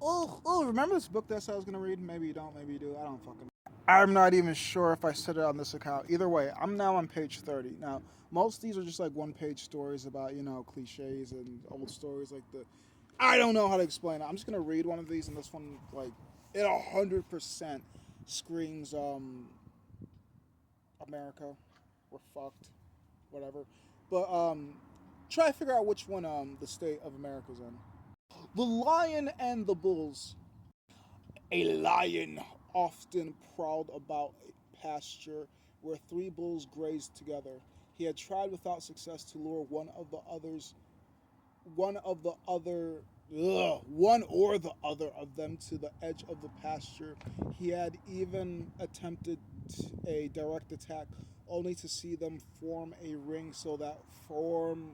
Remember this book that I said I was gonna read? Maybe you don't, maybe you do. I don't fucking. I'm not even sure if I said it on this account. Either way, I'm now on page 30. Now, most of these are just like one-page stories about cliches and old stories like the. I don't know how to explain it. I'm just gonna read one of these, and this one like it 100% screams America. We're fucked. Whatever. But try to figure out which one the state of America's in. The Lion and the Bulls. A lion often prowled about a pasture where three bulls grazed together. He had tried without success to lure one of the other, one or the other of them to the edge of the pasture. He had even attempted a direct attack, only to see them form a ring so that from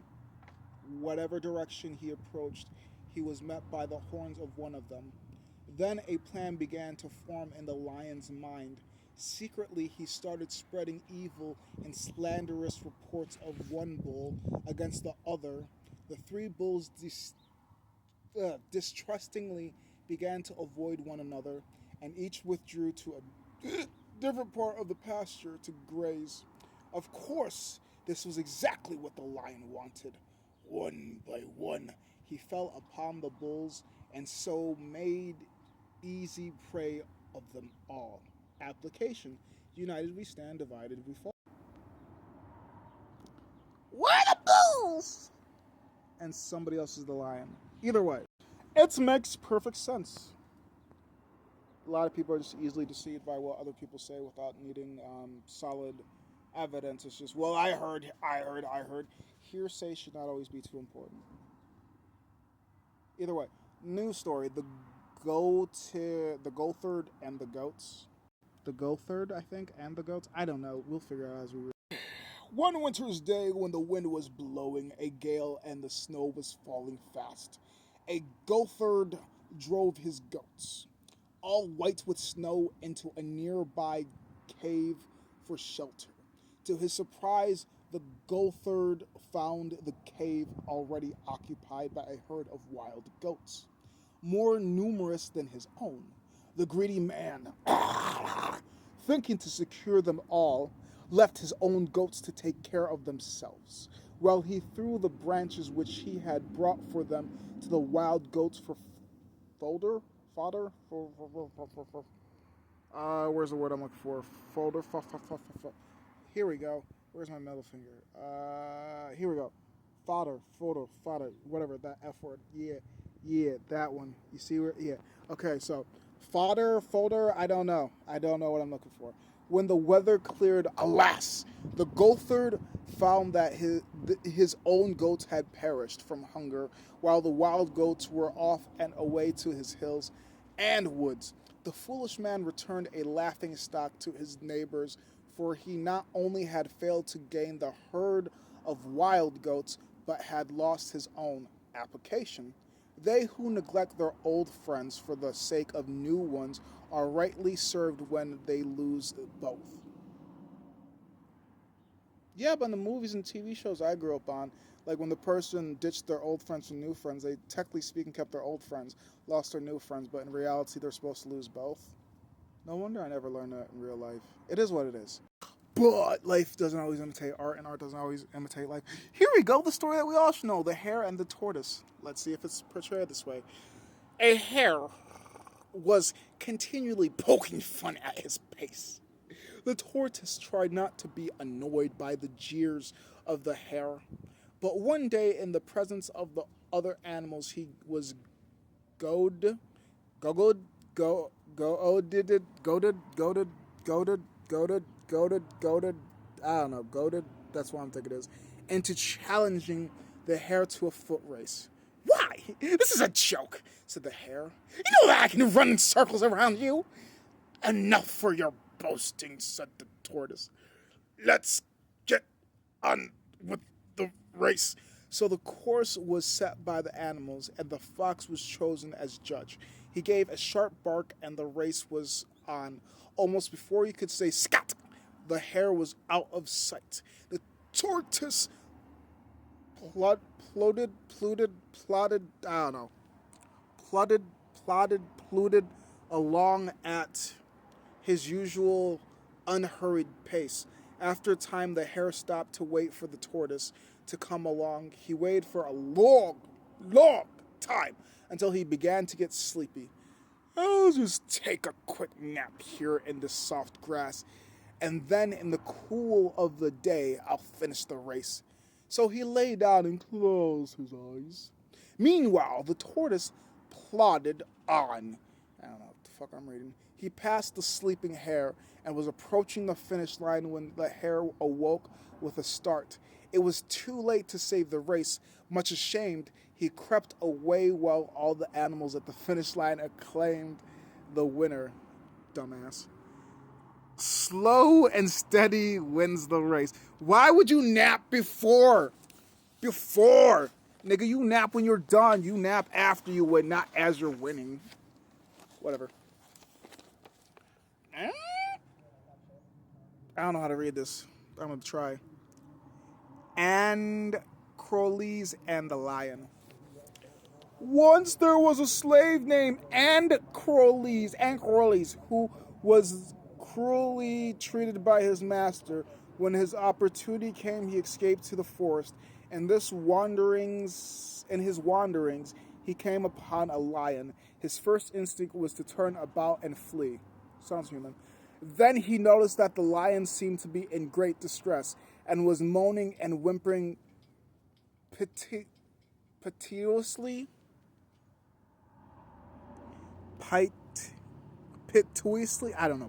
whatever direction he approached, he was met by the horns of one of them. Then a plan began to form in the lion's mind. Secretly, he started spreading evil and slanderous reports of one bull against the other. The three bulls distrustingly began to avoid one another, and each withdrew to a different part of the pasture to graze. Of course, this was exactly what the lion wanted. One by one, he fell upon the bulls and so made easy prey of them all. Application: united we stand, divided we fall. We're the bulls! And somebody else is the lion. Either way, it makes perfect sense. A lot of people are just easily deceived by what other people say without needing solid evidence. It's just, well, I heard. Hearsay should not always be too important. Either way, news story: the Gothard and the goats. The Gothard, I think, and the goats. I don't know. We'll figure out as we read. One winter's day, when the wind was blowing a gale and the snow was falling fast, a Gothard drove his goats, all white with snow, into a nearby cave for shelter. To his surprise, the Gothard found the cave already occupied by a herd of wild goats, more numerous than his own. The greedy man, thinking to secure them all, left his own goats to take care of themselves, while he threw the branches which he had brought for them to the wild goats for fodder. Where's the word I'm looking for? Folder. Here we go. Where's my middle finger? Here we go. Fodder, whatever that F word. Yeah, that one. You see where? Yeah. Okay, so folder. I don't know. I don't know what I'm looking for. When the weather cleared, alas, the Gothard found that his own goats had perished from hunger, while the wild goats were off and away to his hills and woods. The foolish man returned a laughing stock to his neighbors, for he not only had failed to gain the herd of wild goats, but had lost his own. Application: they who neglect their old friends for the sake of new ones are rightly served when they lose both. Yeah, but in the movies and TV shows I grew up on, like when the person ditched their old friends for new friends, they technically speaking kept their old friends, lost their new friends, but in reality they're supposed to lose both. No wonder I never learned that in real life. It is what it is. But life doesn't always imitate art, and art doesn't always imitate life. Here we go, the story that we all should know: the hare and the tortoise. Let's see if it's portrayed this way. A hare was continually poking fun at his pace. The tortoise tried not to be annoyed by the jeers of the hare, but one day, in the presence of the other animals, he was goaded, go, did it, goaded, I don't know, goaded, that's what I'm thinking it is, into challenging the hare to a foot race. Why? This is a joke, said the hare. You know that I can run in circles around you. Enough for your boasting, said the tortoise. Let's get on with the race. So the course was set by the animals, and the fox was chosen as judge. He gave a sharp bark, and the race was on. Almost before he could say scat, the hare was out of sight. The tortoise plotted, I don't know, plodded, plodded along at his usual unhurried pace. After a time, the hare stopped to wait for the tortoise to come along. He waited for a long time until he began to get sleepy. I'll just take a quick nap here in the soft grass, and then in the cool of the day, I'll finish the race. So he lay down and closed his eyes. Meanwhile, the tortoise plodded on. I don't know what the fuck I'm reading. He passed the sleeping hare and was approaching the finish line when the hare awoke with a start. It was too late to save the race. Much ashamed, he crept away while all the animals at the finish line acclaimed the winner. Dumbass. Slow and steady wins the race. Why would you nap before? Nigga, you nap when you're done. You nap after you win, not as you're winning. Whatever. I don't know how to read this. I'm going to try. Androcles and the Lion. Once there was a slave named Androcles, who was cruelly treated by his master. When his opportunity came, he escaped to the forest. In his wanderings, he came upon a lion. His first instinct was to turn about and flee. Sounds human. Then he noticed that the lion seemed to be in great distress and was moaning and whimpering piteously. Piteously? I don't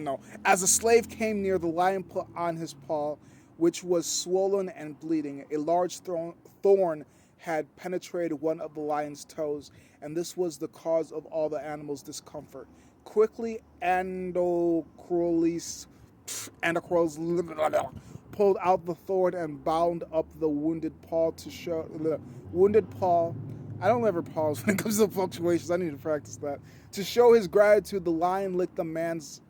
know. As the slave came near, the lion put on his paw, which was swollen and bleeding. A large thorn had penetrated one of the lion's toes, and this was the cause of all the animal's discomfort. Quickly, Androcles pulled out the thorn and bound up the wounded paw to show I don't ever pause when it comes to fluctuations. I need to practice that. To show his gratitude, the lion licked the man's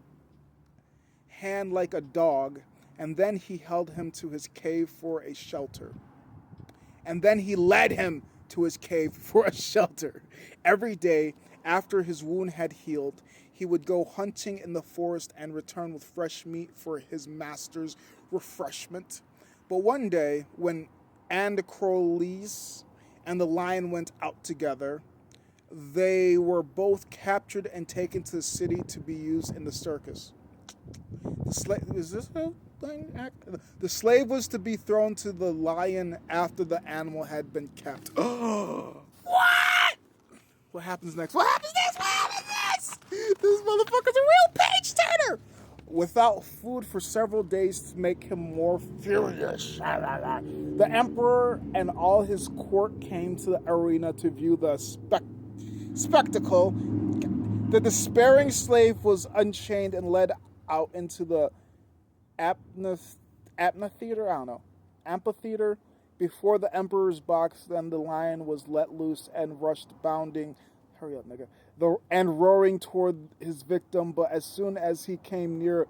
hand like a dog, and then he held him to his cave for a shelter. Every day, after his wound had healed, he would go hunting in the forest and return with fresh meat for his master's refreshment. But one day, when Androcles and the lion went out together, they were both captured and taken to the city to be used in the circus. The slave was to be thrown to the lion after the animal had been kept. What? What happens next? This motherfucker's a real page turner! Without food for several days to make him more furious, the emperor and all his court came to the arena to view the spectacle. The despairing slave was unchained and led out into the amphitheater before the emperor's box. Then the lion was let loose and rushed bounding. Hurry up, nigga. And roaring toward his victim, but as soon as he came near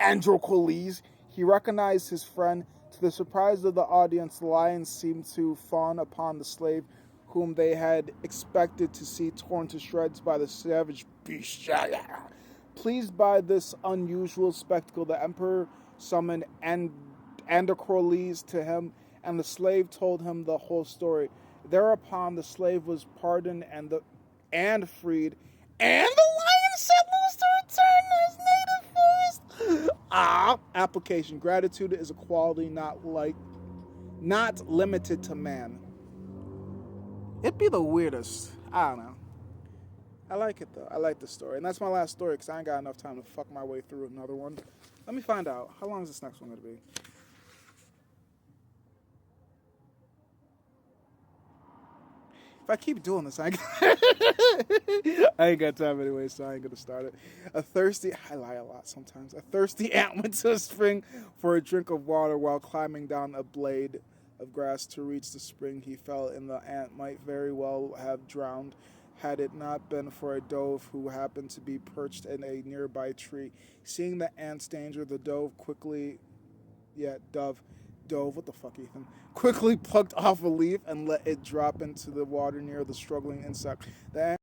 Androcles, he recognized his friend. To the surprise of the audience, the lion seemed to fawn upon the slave, whom they had expected to see torn to shreds by the savage beast. Pleased by this unusual spectacle, the emperor summoned Androcles to him, and the slave told him the whole story. Thereupon, the slave was pardoned and freed, and the lion set loose to return to his native forest. Application. Gratitude is a quality not limited to man. It'd be the weirdest. I don't know. I like it though. I like the story. And that's my last story because I ain't got enough time to fuck my way through another one. Let me find out. How long is this next one going to be? If I keep doing this, I ain't got time anyway, so I ain't gonna start it. I lie a lot sometimes. A thirsty ant went to a spring for a drink of water. While climbing down a blade of grass to reach the spring, he fell, and the ant might very well have drowned had it not been for a dove who happened to be perched in a nearby tree. Seeing the ant's danger, the dove, what the fuck, Ethan? Quickly plucked off a leaf and let it drop into the water near the struggling insect. The ant